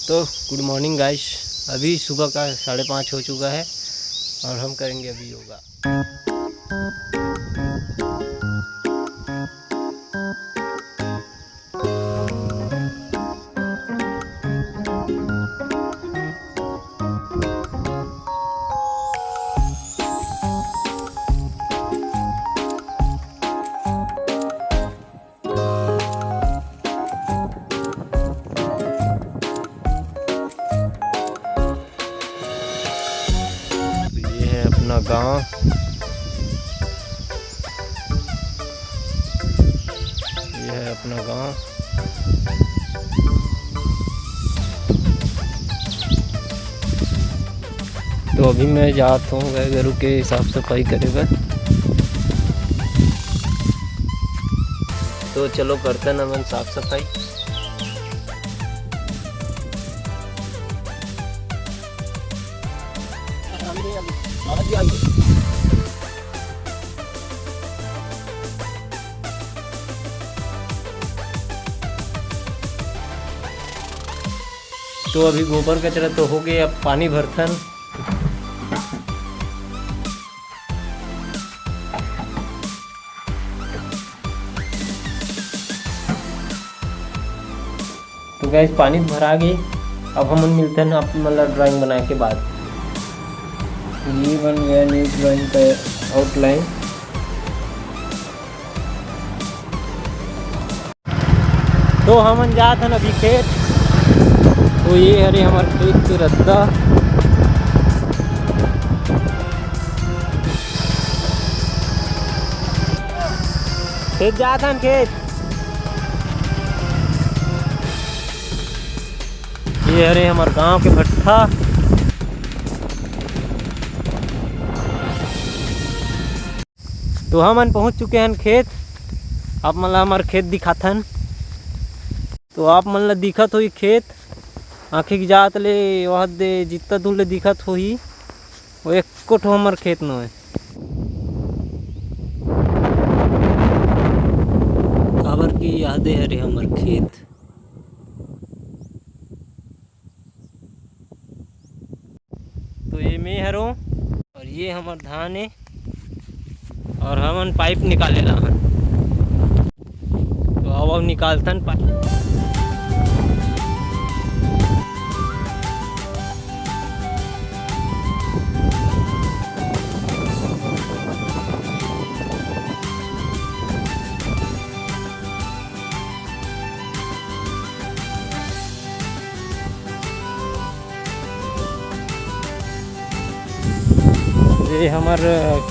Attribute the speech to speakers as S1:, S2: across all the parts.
S1: तो good morning guys. अभी सुबह का 5:30 हो चुका है और हम करेंगे अभी योगा। अपना गांव, ये है अपना गांव। तो अभी मैं जाता हूँ घरों के साफ सफाई करेगा। तो चलो करते ना मन साफ सफाई। तो अभी गोबर कचरा तो हो गया, अब पानी भरथन। तो गैस पानी भरा गई। अब हम मिलते हैं आप मतलब ड्राइंग बनाने के बाद। ये बन गया न्यू ड्राइंग का आउटलाइन। तो हम जाते हैं अभी खेत। तो ये हरे हमारे खेत के रास्ता। खेत जाते हैं खेत। ये हरे हमारे गांव के भट्ठा। तो हम पहुंच चुके हैं खेत। आप मतलब हमारे खेत दिखाथन। तो आप मतलब दिखत हो खेत आँखें की जात ले वह दे जितना दूर ले दिखत हो ही वो एक कोठ हमार खेत न है। काबर की यादें है रे हमार खेत। तो ये मैं हरो और ये हमार धान है और हमन पाइप निकाले ला हन। तो अब निकालतन पाइप। ये हमार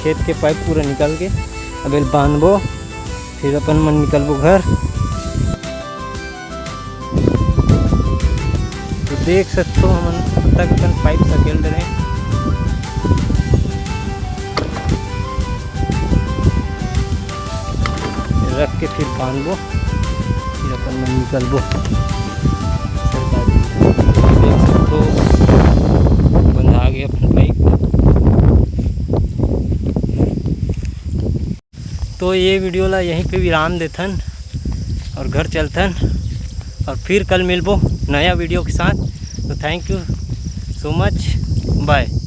S1: खेत के पाइप पूरा निकल के अब बांधबो, फिर अपन मन निकलबो घर। तो देख सकते हो हम तक अपन पाइप सकेल रहे रख के फिर बांधबो, फिर अपन मन निकलबो। देख सकते हो बंधा गया अपन पाइप। तो ये वीडियो ला यहीं पे विराम देथन और घर चलथन और फिर कल मिलबो नया वीडियो के साथ। तो thank you so much, bye.